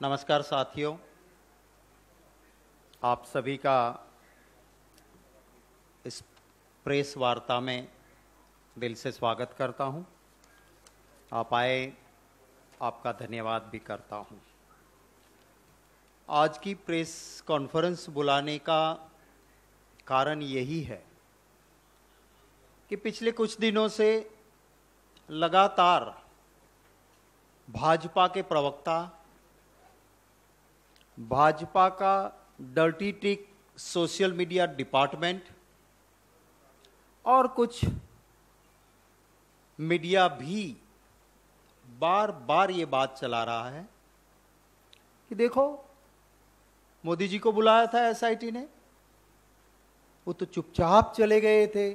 नमस्कार साथियों, आप सभी का इस प्रेस वार्ता में दिल से स्वागत करता हूं। आप आए, आपका धन्यवाद भी करता हूं। आज की प्रेस कॉन्फ्रेंस बुलाने का कारण यही है कि पिछले कुछ दिनों से लगातार भाजपा के प्रवक्ता, भाजपा का dirty trick social media department और कुछ मीडिया भी बार बार ये बात चला रहा है कि देखो, मोदी जी को बुलाया था एसआईटी ने, वो तो चुपचाप चले गए थे,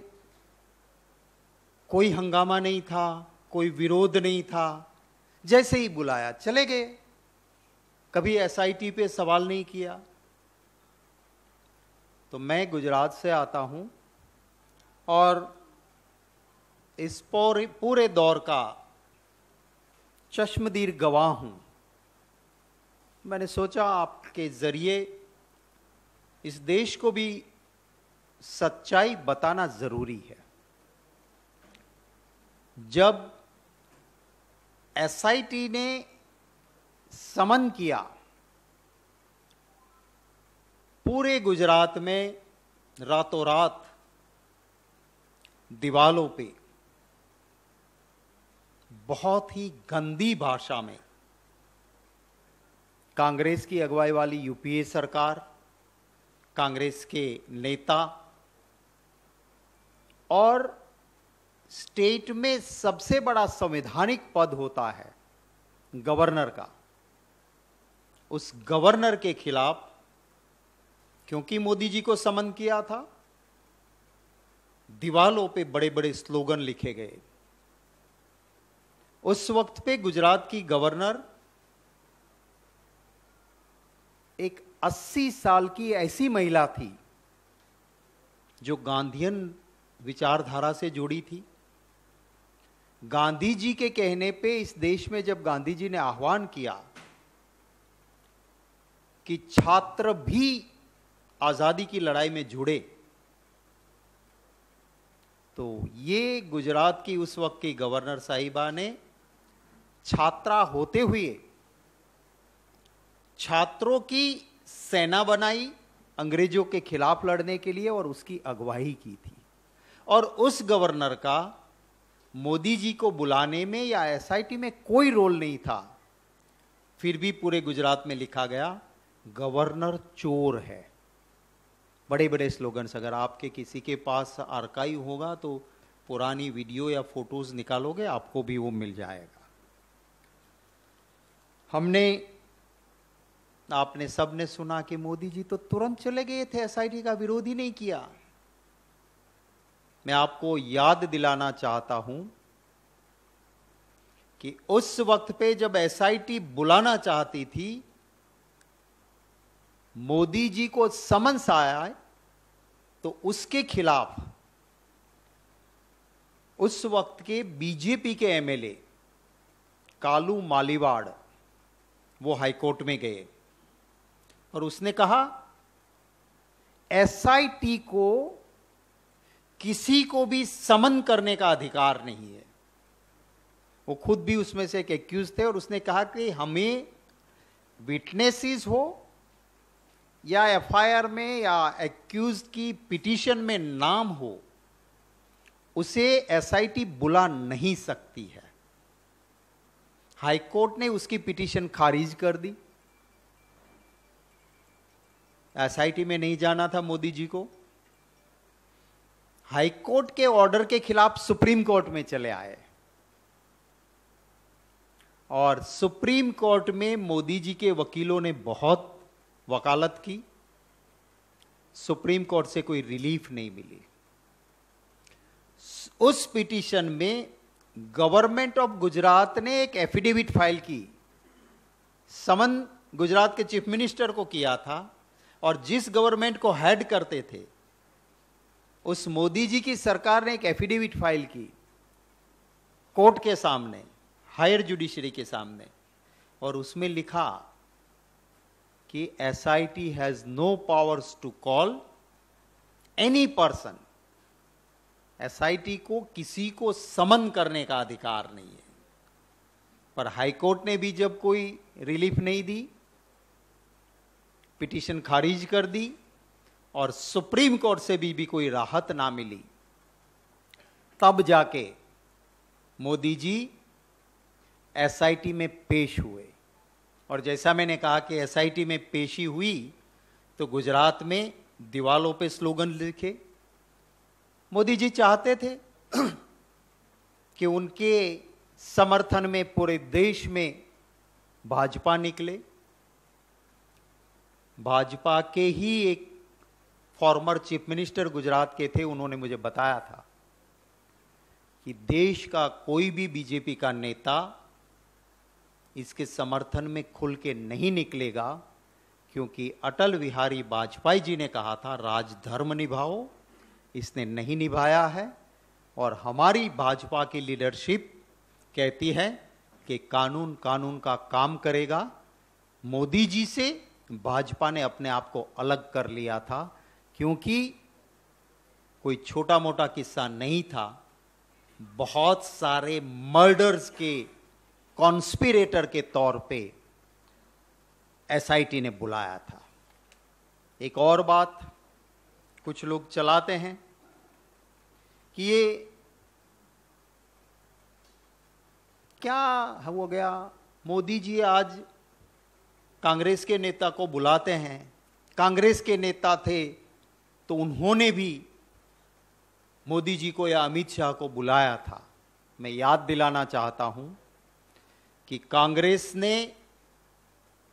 कोई हंगामा नहीं था, कोई विरोध नहीं था, जैसे ही बुलाया चले गए, कभी एसआईटी पे सवाल नहीं किया। तो मैं गुजरात से आता हूं और इस पूरे दौर का चश्मदीद गवाह हूं। मैंने सोचा आपके जरिए इस देश को भी सच्चाई बताना जरूरी है। जब एसआईटी ने समन किया, पूरे गुजरात में रातों रात दीवालों पे बहुत ही गंदी भाषा में कांग्रेस की अगुवाई वाली यूपीए सरकार, कांग्रेस के नेता और स्टेट में सबसे बड़ा संवैधानिक पद होता है गवर्नर का, उस गवर्नर के खिलाफ, क्योंकि मोदी जी को समन किया था, दीवालों पे बड़े बड़े स्लोगन लिखे गए। उस वक्त पे गुजरात की गवर्नर एक 80 साल की ऐसी महिला थी जो गांधीयन विचारधारा से जुड़ी थी। गांधी जी के कहने पे इस देश में जब गांधी जी ने आह्वान किया कि छात्र भी आजादी की लड़ाई में जुड़े, तो ये गुजरात की उस वक्त की गवर्नर साहिबा ने छात्रा होते हुए छात्रों की सेना बनाई अंग्रेजों के खिलाफ लड़ने के लिए और उसकी अगुवाई की थी। और उस गवर्नर का मोदी जी को बुलाने में या एसआईटी में कोई रोल नहीं था, फिर भी पूरे गुजरात में लिखा गया गवर्नर चोर है। बड़े बड़े स्लोगन्स, अगर आपके किसी के पास आर्काइव होगा तो पुरानी वीडियो या फोटोज निकालोगे, आपको भी वो मिल जाएगा। आपने सबने सुना कि मोदी जी तो तुरंत चले गए थे, एसआईटी का विरोध ही नहीं किया। मैं आपको याद दिलाना चाहता हूं कि उस वक्त पे जब एसआईटी बुलाना चाहती थी, मोदी जी को समन्स आया तो उसके खिलाफ उस वक्त के बीजेपी के एमएलए कालू मालीवाड़ वो हाईकोर्ट में गए और उसने कहा एसआईटी को किसी को भी समन करने का अधिकार नहीं है। वो खुद भी उसमें से एक एक्यूज थे और उसने कहा कि हमें विटनेसेस हो या एफआईआर में या एक्यूज की पिटीशन में नाम हो, उसे एसआईटी बुला नहीं सकती है। हाईकोर्ट ने उसकी पिटीशन खारिज कर दी। एसआईटी में नहीं जाना था मोदी जी को। हाईकोर्ट के ऑर्डर के खिलाफ सुप्रीम कोर्ट में चले आए और सुप्रीम कोर्ट में मोदी जी के वकीलों ने बहुत वकालत की। सुप्रीम कोर्ट से कोई रिलीफ नहीं मिली। उस पिटीशन में गवर्नमेंट ऑफ गुजरात ने एक एफिडेविट फाइल की। समन गुजरात के चीफ मिनिस्टर को किया था और जिस गवर्नमेंट को हेड करते थे उस मोदी जी की सरकार ने एक एफिडेविट फाइल की कोर्ट के सामने, हायर जुडिशरी के सामने, और उसमें लिखा कि SIT has no powers to call any person, SIT को किसी को समन करने का अधिकार नहीं है। पर हाईकोर्ट ने भी जब कोई रिलीफ नहीं दी, पिटीशन खारिज कर दी और सुप्रीम कोर्ट से भी कोई राहत ना मिली, तब जाके मोदी जी एसआईटी में पेश हुए। और जैसा मैंने कहा कि एसआईटी में पेशी हुई तो गुजरात में दीवालों पे स्लोगन लिखे। मोदी जी चाहते थे कि उनके समर्थन में पूरे देश में भाजपा निकले। भाजपा के ही एक फॉर्मर चीफ मिनिस्टर गुजरात के थे, उन्होंने मुझे बताया था कि देश का कोई भी बीजेपी का नेता इसके समर्थन में खुल के नहीं निकलेगा, क्योंकि अटल बिहारी वाजपेयी जी ने कहा था राजधर्म निभाओ, इसने नहीं निभाया है। और हमारी भाजपा की लीडरशिप कहती है कि कानून कानून का काम करेगा। मोदी जी से भाजपा ने अपने आप को अलग कर लिया था, क्योंकि कोई छोटा मोटा किस्सा नहीं था, बहुत सारे मर्डर्स के कॉन्स्पिरेटर के तौर पे एसआईटी ने बुलाया था। एक और बात कुछ लोग चलाते हैं कि ये क्या हो गया, मोदी जी आज कांग्रेस के नेता को बुलाते हैं, कांग्रेस के नेता थे तो उन्होंने भी मोदी जी को या अमित शाह को बुलाया था। मैं याद दिलाना चाहता हूं कि कांग्रेस ने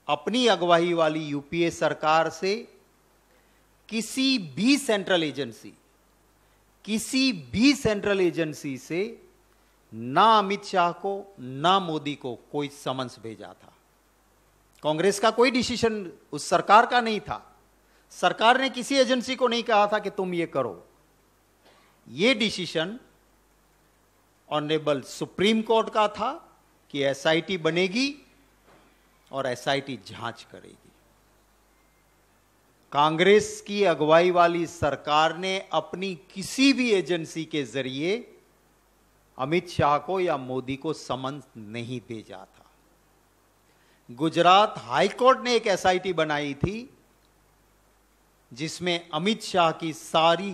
अपनी अगुवाई वाली यूपीए सरकार से किसी भी सेंट्रल एजेंसी से ना अमित शाह को ना मोदी को कोई समन्स भेजा था। कांग्रेस का कोई डिसीजन उस सरकार का नहीं था। सरकार ने किसी एजेंसी को नहीं कहा था कि तुम ये करो। ये डिसीजन ऑनरेबल सुप्रीम कोर्ट का था कि एसआईटी बनेगी और एसआईटी जांच करेगी। कांग्रेस की अगुवाई वाली सरकार ने अपनी किसी भी एजेंसी के जरिए अमित शाह को या मोदी को समन नहीं भेजा था। गुजरात हाईकोर्ट ने एक एसआईटी बनाई थी जिसमें अमित शाह की सारी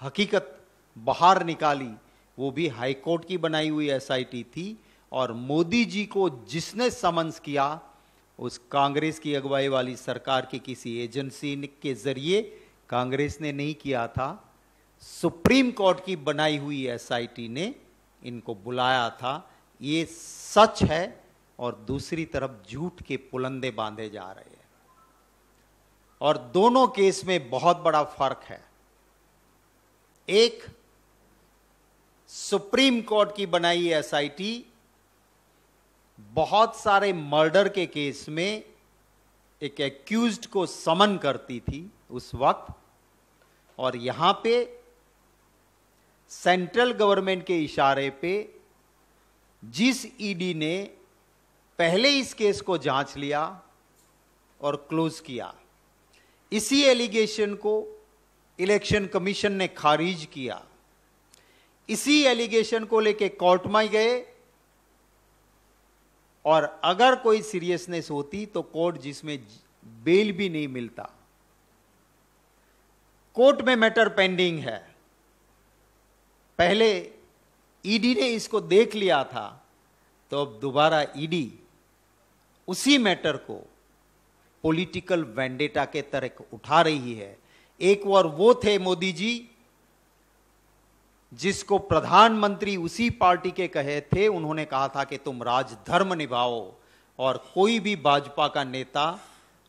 हकीकत बाहर निकाली, वो भी हाईकोर्ट की बनाई हुई एसआईटी थी। और मोदी जी को जिसने समन्स किया उस कांग्रेस की अगुवाई वाली सरकार की किसी एजेंसी के जरिए कांग्रेस ने नहीं किया था, सुप्रीम कोर्ट की बनाई हुई एसआईटी ने इनको बुलाया था। ये सच है और दूसरी तरफ झूठ के पुलंदे बांधे जा रहे हैं और दोनों केस में बहुत बड़ा फर्क है। एक सुप्रीम कोर्ट की बनाई एसआईटी बहुत सारे मर्डर के केस में एक एक्यूज्ड को समन करती थी उस वक्त, और यहां पे सेंट्रल गवर्नमेंट के इशारे पे जिस ईडी ने पहले इस केस को जांच लिया और क्लोज किया, इसी एलिगेशन को इलेक्शन कमीशन ने खारिज किया। इसी एलिगेशन को लेके कोर्ट में गए और अगर कोई सीरियसनेस होती तो कोर्ट, जिसमें बेल भी नहीं मिलता, कोर्ट में मैटर पेंडिंग है, पहले ईडी ने इसको देख लिया था, तो अब दोबारा ईडी उसी मैटर को पॉलिटिकल वेंडेटा के तरह उठा रही है। एक और वो थे मोदी जी जिसको प्रधानमंत्री उसी पार्टी के कहे थे, उन्होंने कहा था कि तुम राजधर्म निभाओ, और कोई भी भाजपा का नेता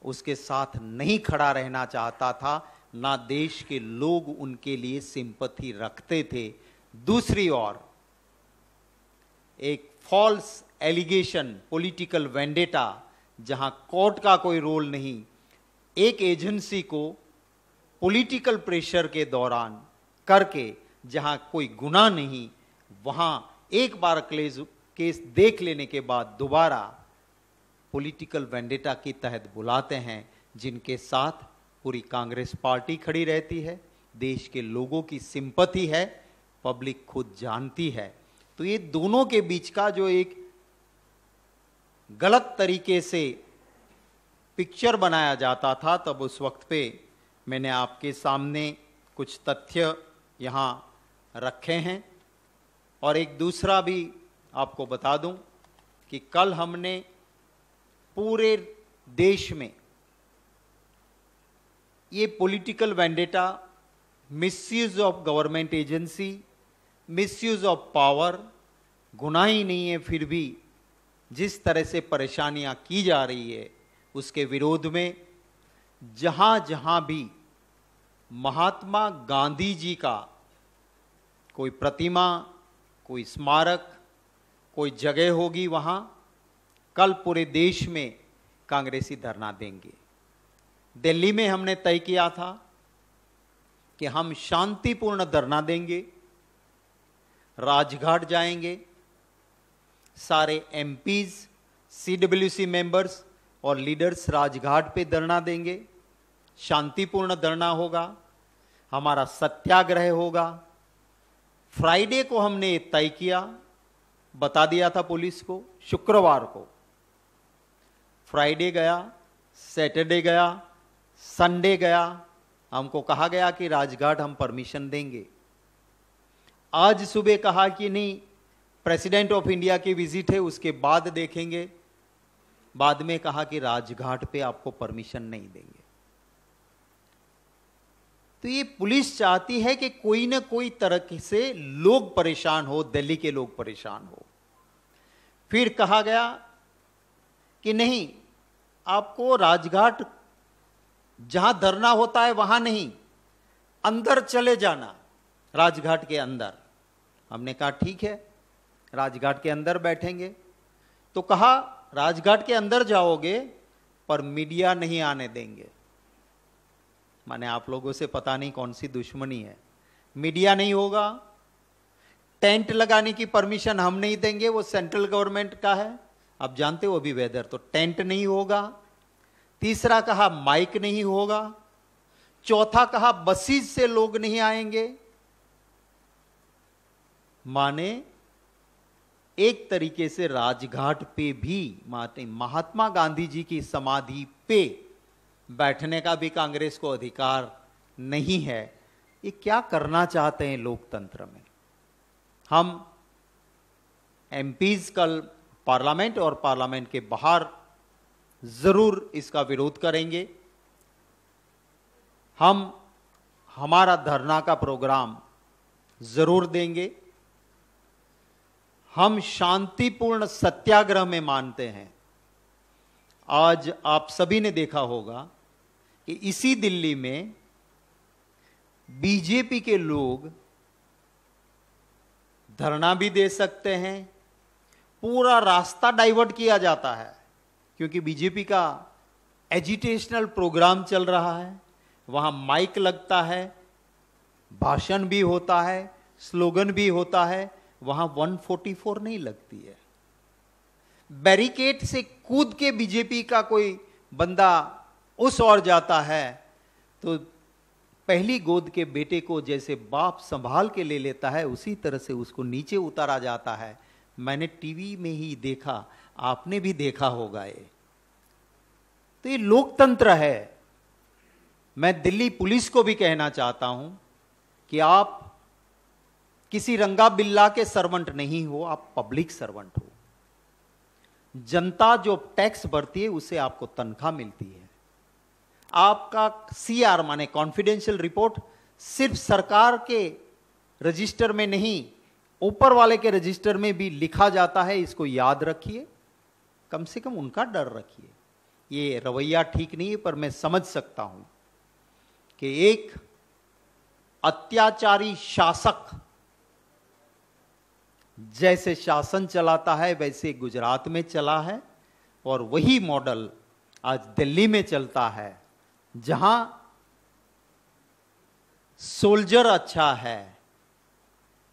उसके साथ नहीं खड़ा रहना चाहता था, ना देश के लोग उनके लिए सिंपैथी रखते थे। दूसरी ओर एक फॉल्स एलिगेशन, पॉलिटिकल वेंडेटा, जहां कोर्ट का कोई रोल नहीं, एक एजेंसी को पॉलिटिकल प्रेशर के दौरान करके, जहां कोई गुनाह नहीं, वहां एक बार केस देख लेने के बाद दोबारा पॉलिटिकल वेंडेटा के तहत बुलाते हैं। जिनके साथ पूरी कांग्रेस पार्टी खड़ी रहती है, देश के लोगों की सिंपैथी है, पब्लिक खुद जानती है। तो ये दोनों के बीच का जो एक गलत तरीके से पिक्चर बनाया जाता था, तब उस वक्त पे मैंने आपके सामने कुछ तथ्य यहाँ रखे हैं। और एक दूसरा भी आपको बता दूं कि कल हमने पूरे देश में ये political vendetta, misuse of government agency, misuse of power, गुनाह ही नहीं है, फिर भी जिस तरह से परेशानियां की जा रही है उसके विरोध में जहां जहां भी महात्मा गांधी जी का कोई प्रतिमा, कोई स्मारक, कोई जगह होगी, वहां कल पूरे देश में कांग्रेसी धरना देंगे। दिल्ली में हमने तय किया था कि हम शांतिपूर्ण धरना देंगे, राजघाट जाएंगे, सारे एमपीज, सीडब्ल्यूसी मेंबर्स और लीडर्स राजघाट पे धरना देंगे, शांतिपूर्ण धरना होगा, हमारा सत्याग्रह होगा। फ्राइडे को हमने तय किया, बता दिया था पुलिस को, शुक्रवार को फ्राइडे गया, सैटरडे गया, संडे गया, हमको कहा गया कि राजघाट हम परमिशन देंगे। आज सुबह कहा कि नहीं, प्रेसिडेंट ऑफ इंडिया की विजिट है, उसके बाद देखेंगे। बाद में कहा कि राजघाट पे आपको परमिशन नहीं देंगे। तो ये पुलिस चाहती है कि कोई ना कोई तरह से लोग परेशान हो, दिल्ली के लोग परेशान हो। फिर कहा गया कि नहीं, आपको राजघाट जहां धरना होता है वहां नहीं, अंदर चले जाना, राजघाट के अंदर। हमने कहा ठीक है, राजघाट के अंदर बैठेंगे। तो कहा राजघाट के अंदर जाओगे पर मीडिया नहीं आने देंगे। माने आप लोगों से पता नहीं कौन सी दुश्मनी है, मीडिया नहीं होगा, टेंट लगाने की परमिशन हम नहीं देंगे, वो सेंट्रल गवर्नमेंट का है, आप जानते हो अभी वेदर, तो टेंट नहीं होगा। तीसरा कहा माइक नहीं होगा। चौथा कहा बसेस से लोग नहीं आएंगे। माने एक तरीके से राजघाट पे भी महात्मा गांधी जी की समाधि पे बैठने का भी कांग्रेस को अधिकार नहीं है। ये क्या करना चाहते हैं लोकतंत्र में। हम एमपीज कल पार्लियामेंट और पार्लियामेंट के बाहर जरूर इसका विरोध करेंगे। हम हमारा धरना का प्रोग्राम जरूर देंगे। हम शांतिपूर्ण सत्याग्रह में मानते हैं। आज आप सभी ने देखा होगा कि इसी दिल्ली में बीजेपी के लोग धरना भी दे सकते हैं, पूरा रास्ता डाइवर्ट किया जाता है क्योंकि बीजेपी का एजिटेशनल प्रोग्राम चल रहा है, वहां माइक लगता है, भाषण भी होता है, स्लोगन भी होता है, वहां 144 नहीं लगती है। बैरिकेड से कूद के बीजेपी का कोई बंदा उस ओर जाता है तो पहली गोद के बेटे को जैसे बाप संभाल के ले लेता है उसी तरह से उसको नीचे उतारा जाता है। मैंने टीवी में ही देखा, आपने भी देखा होगा। ये तो ये लोकतंत्र है। मैं दिल्ली पुलिस को भी कहना चाहता हूं कि आप किसी रंगा बिल्ला के सर्वेंट नहीं हो, आप पब्लिक सर्वेंट हो। जनता जो टैक्स भरती है उससे आपको तनख्वाह मिलती है। आपका सीआर माने कॉन्फिडेंशियल रिपोर्ट सिर्फ सरकार के रजिस्टर में नहीं, ऊपर वाले के रजिस्टर में भी लिखा जाता है। इसको याद रखिए, कम से कम उनका डर रखिए। ये रवैया ठीक नहीं है, पर मैं समझ सकता हूं कि एक अत्याचारी शासक जैसे शासन चलाता है वैसे गुजरात में चला है और वही मॉडल आज दिल्ली में चलता है, जहां सोल्जर अच्छा है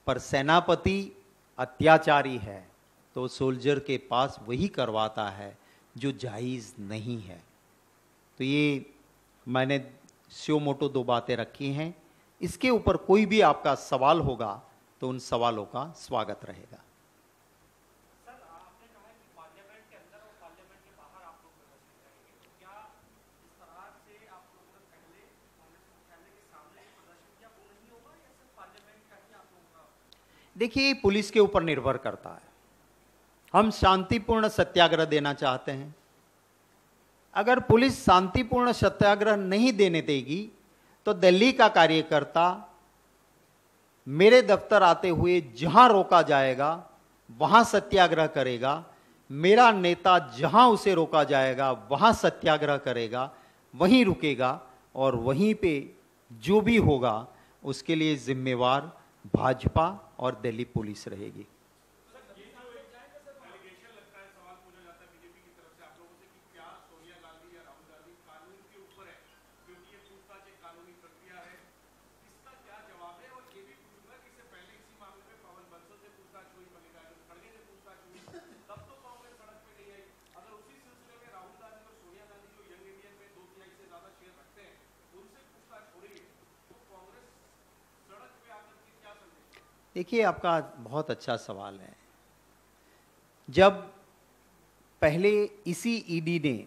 पर सेनापति अत्याचारी है, तो सोल्जर के पास वही करवाता है जो जायज नहीं है। तो ये मैंने स्यो मोटो 2 बातें रखी हैं। इसके ऊपर कोई भी आपका सवाल होगा तो उन सवालों का स्वागत रहेगा। सर, आपने कहा कि पार्लियामेंट के अंदर और पार्लियामेंट के बाहर आप लोग प्रदर्शन करेंगे, तो क्या इस तरह से आप लोगों ने पहले कांग्रेस मुख्यालय के सामने प्रदर्शन किया, वो नहीं होगा या सिर्फ पार्लियामेंट का ही आप लोगों का? देखिए, पुलिस के ऊपर निर्भर करता है। हम शांतिपूर्ण सत्याग्रह देना चाहते हैं। अगर पुलिस शांतिपूर्ण सत्याग्रह नहीं देने देगी तो दिल्ली का कार्यकर्ता मेरे दफ्तर आते हुए जहां रोका जाएगा वहां सत्याग्रह करेगा। मेरा नेता जहां उसे रोका जाएगा वहां सत्याग्रह करेगा, वहीं रुकेगा और वहीं पे जो भी होगा उसके लिए जिम्मेवार भाजपा और दिल्ली पुलिस रहेगी। देखिए, आपका बहुत अच्छा सवाल है। जब पहले इसी ईडी ने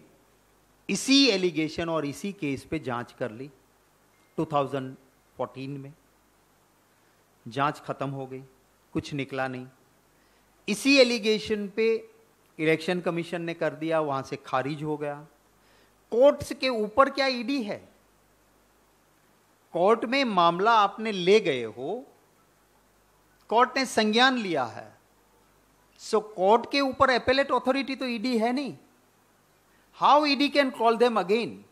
इसी एलिगेशन और इसी केस पे जांच कर ली 2014 में, जांच खत्म हो गई, कुछ निकला नहीं। इसी एलिगेशन पे इलेक्शन कमीशन ने कर दिया, वहां से खारिज हो गया। कोर्ट्स के ऊपर क्या ईडी है? कोर्ट में मामला आपने ले गए हो, कोर्ट ने संज्ञान लिया है, सो कोर्ट के ऊपर एपेलेट अथॉरिटी तो ईडी है नहीं। How ED can call them again?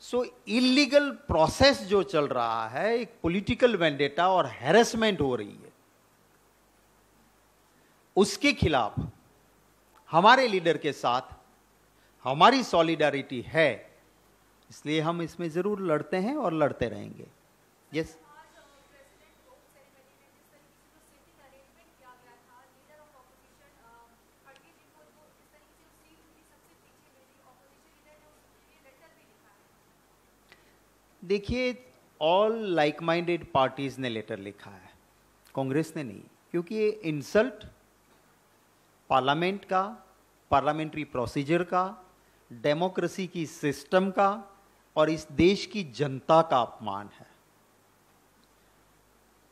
So illegal process जो चल रहा है, एक पॉलिटिकल वेंडेटा और हैरेसमेंट हो रही है, उसके खिलाफ हमारे लीडर के साथ हमारी सॉलिडारिटी है, इसलिए हम इसमें जरूर लड़ते हैं और लड़ते रहेंगे। यस। देखिए, ऑल लाइक माइंडेड पार्टीज ने लेटर लिखा है, कांग्रेस ने नहीं, क्योंकि ये इंसल्ट पार्लियामेंट का, पार्लियामेंट्री प्रोसीजर का, डेमोक्रेसी की सिस्टम का और इस देश की जनता का अपमान है।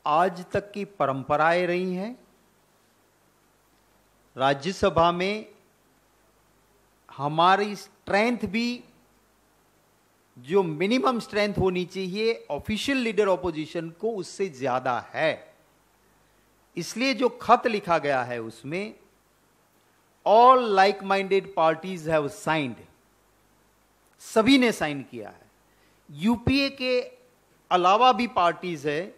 आज तक की परंपराएं रही हैं, राज्यसभा में हमारी स्ट्रेंथ भी जो मिनिमम स्ट्रेंथ होनी चाहिए ऑफिशियल लीडर ऑपोजिशन को, उससे ज्यादा है। इसलिए जो खत लिखा गया है उसमें all like minded parties have signed, सभी ने साइन किया है। यूपीए के अलावा भी पार्टीज है,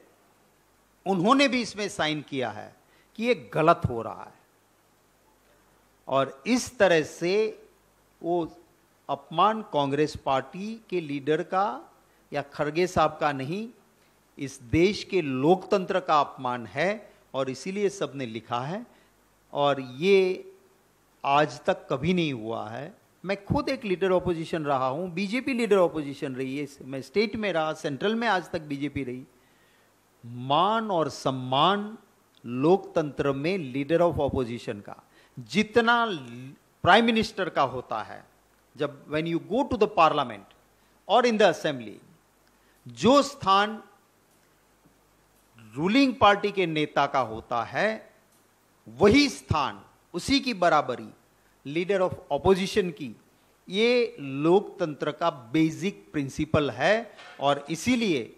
उन्होंने भी इसमें साइन किया है कि ये गलत हो रहा है। और इस तरह से वो अपमान कांग्रेस पार्टी के लीडर का या खड़गे साहब का नहीं, इस देश के लोकतंत्र का अपमान है और इसीलिए सबने लिखा है। और ये आज तक कभी नहीं हुआ है। मैं खुद एक लीडर ऑपोजिशन रहा हूं, बीजेपी लीडर ऑपोजिशन रही है, मैं स्टेट में रहा, सेंट्रल में आज तक बीजेपी रही। मान और सम्मान लोकतंत्र में लीडर ऑफ ऑपोजिशन का जितना प्राइम मिनिस्टर का होता है, जब when you go to the parliament और इन द असेंबली, जो स्थान रूलिंग पार्टी के नेता का होता है वही स्थान, उसी की बराबरी लीडर ऑफ ऑपोजिशन की, ये लोकतंत्र का बेसिक प्रिंसिपल है। और इसीलिए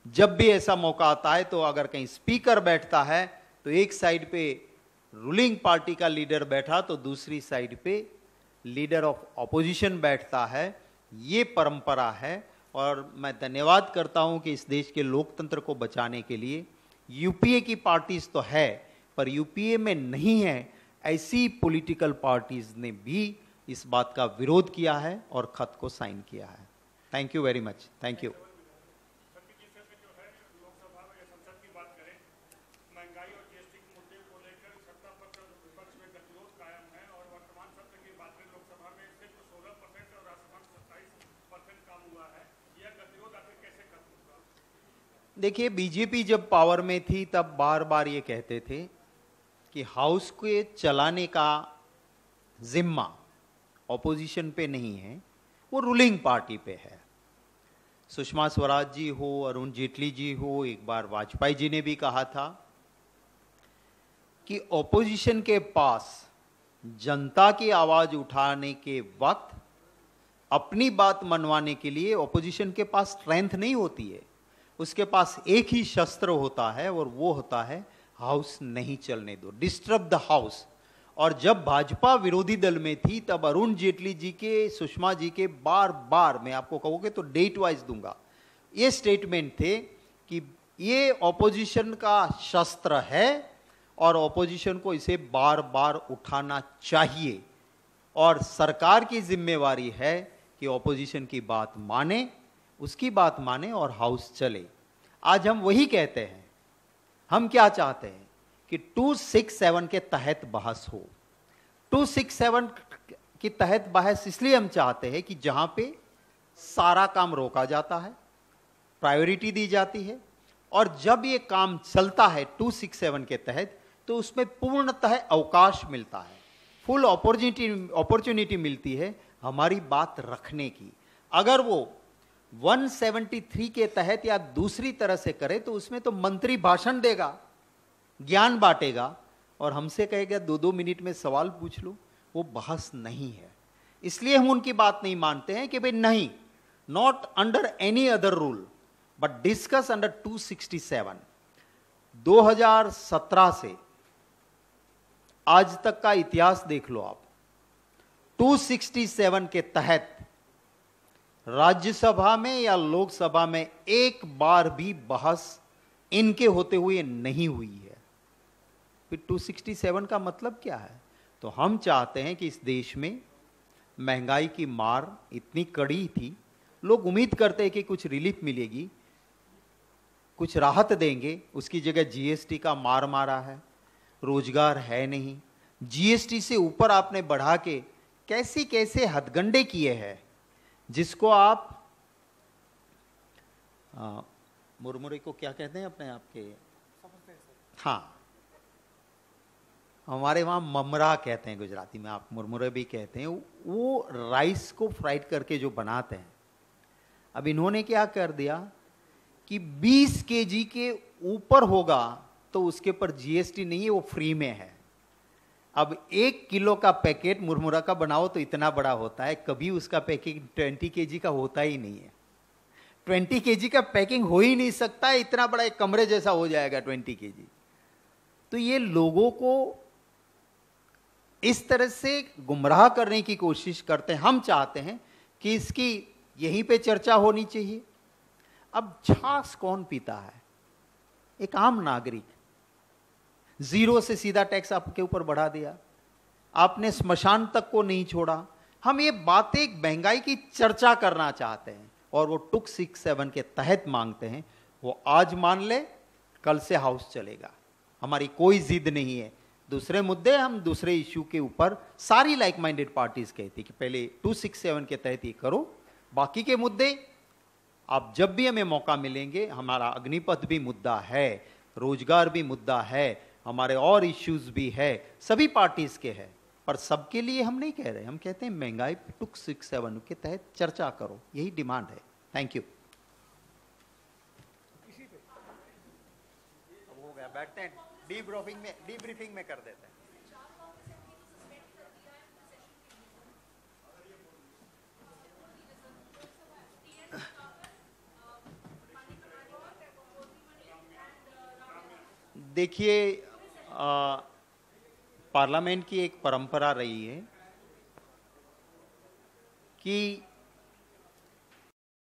जब भी ऐसा मौका आता है तो अगर कहीं स्पीकर बैठता है तो एक साइड पे रूलिंग पार्टी का लीडर बैठा तो दूसरी साइड पे लीडर ऑफ ऑपोजिशन बैठता है। ये परंपरा है और मैं धन्यवाद करता हूं कि इस देश के लोकतंत्र को बचाने के लिए यूपीए की पार्टीज तो है, पर यूपीए में नहीं है ऐसी पॉलिटिकल पार्टीज ने भी इस बात का विरोध किया है और खत को साइन किया है। Thank you very much. Thank you. देखिए, बीजेपी जब पावर में थी तब बार बार ये कहते थे कि हाउस के चलाने का जिम्मा ऑपोजिशन पे नहीं है, वो रूलिंग पार्टी पे है। सुषमा स्वराज जी हो, अरुण जेटली जी हो, एक बार वाजपेयी जी ने भी कहा था कि ऑपोजिशन के पास जनता की आवाज उठाने के वक्त अपनी बात मनवाने के लिए ऑपोजिशन के पास स्ट्रेंथ नहीं होती है, उसके पास एक ही शस्त्र होता है और वो होता है हाउस नहीं चलने दो, डिस्टर्ब द हाउस। और जब भाजपा विरोधी दल में थी तब अरुण जेटली जी के, सुषमा जी के बार बार, मैं आपको कहोगे तो डेट वाइज दूंगा, ये स्टेटमेंट थे कि ये ऑपोजिशन का शस्त्र है और ऑपोजिशन को इसे बार बार उठाना चाहिए और सरकार की जिम्मेवारी है कि ऑपोजिशन की बात माने, उसकी बात माने और हाउस चले। आज हम वही कहते हैं। हम क्या चाहते हैं कि 267 के तहत बहस हो। 267 के तहत बहस इसलिए हम चाहते हैं कि जहां पे सारा काम रोका जाता है, प्रायोरिटी दी जाती है, और जब ये काम चलता है 267 के तहत तो उसमें पूर्णतः अवकाश मिलता है, फुल अपॉर्चुनिटी मिलती है हमारी बात रखने की। अगर वो 173 के तहत या दूसरी तरह से करे तो उसमें तो मंत्री भाषण देगा, ज्ञान बांटेगा और हमसे कहेगा 2-2 मिनट में सवाल पूछ लो। वो बहस नहीं है, इसलिए हम उनकी बात नहीं मानते हैं कि भाई नहीं, not under any other rule but discuss under 267। 2017 से आज तक का इतिहास देख लो आप। 267 के तहत राज्यसभा में या लोकसभा में एक बार भी बहस इनके होते हुए नहीं हुई है। फिर 267 का मतलब क्या है? तो हम चाहते हैं कि इस देश में महंगाई की मार इतनी कड़ी थी, लोग उम्मीद करते हैं कि कुछ रिलीफ मिलेगी, कुछ राहत देंगे, उसकी जगह जीएसटी का मार मारा है, रोजगार है नहीं, जीएसटी से ऊपर आपने बढ़ा के कैसे कैसे हथगंडे किए हैं, जिसको आप मुरमुरे को क्या कहते हैं अपने आप के? हाँ, हमारे वहाँ ममरा कहते हैं गुजराती में, आप मुरमुरे भी कहते हैं। वो राइस को फ्राइड करके जो बनाते हैं, अब इन्होंने क्या कर दिया कि 20 केजी के ऊपर होगा तो उसके ऊपर जीएसटी नहीं है, वो फ्री में है। अब 1 किलो का पैकेट मुरमुरा का बनाओ तो इतना बड़ा होता है, कभी उसका पैकिंग 20 केजी का होता ही नहीं है। 20 केजी का पैकिंग हो ही नहीं सकता है, इतना बड़ा एक कमरे जैसा हो जाएगा 20 केजी। तो ये लोगों को इस तरह से गुमराह करने की कोशिश करते हैं। हम चाहते हैं कि इसकी यहीं पे चर्चा होनी चाहिए। अब छाछ कौन पीता है? एक आम नागरिक। 0 से सीधा टैक्स आपके ऊपर बढ़ा दिया, आपने स्मशान तक को नहीं छोड़ा। हम ये बातें महंगाई की चर्चा करना चाहते हैं और वो 267 के तहत मांगते हैं। वो आज मान ले, कल से हाउस चलेगा, हमारी कोई जिद नहीं है। दूसरे मुद्दे, हम दूसरे इश्यू के ऊपर सारी लाइक माइंडेड पार्टीज कहती कि पहले 267 के तहत ये करो, बाकी के मुद्दे आप जब भी हमें मौका मिलेंगे। हमारा अग्निपथ भी मुद्दा है, रोजगार भी मुद्दा है, हमारे और इश्यूज भी है, सभी पार्टीज के हैं, पर सबके लिए हम नहीं कह रहे। हम कहते हैं महंगाई 267 के तहत चर्चा करो, यही डिमांड है। Thank you. हो गया, बैठते हैं, डीब्रीफिंग में कर देते हैं। देखिए, पार्लियामेंट की एक परंपरा रही है कि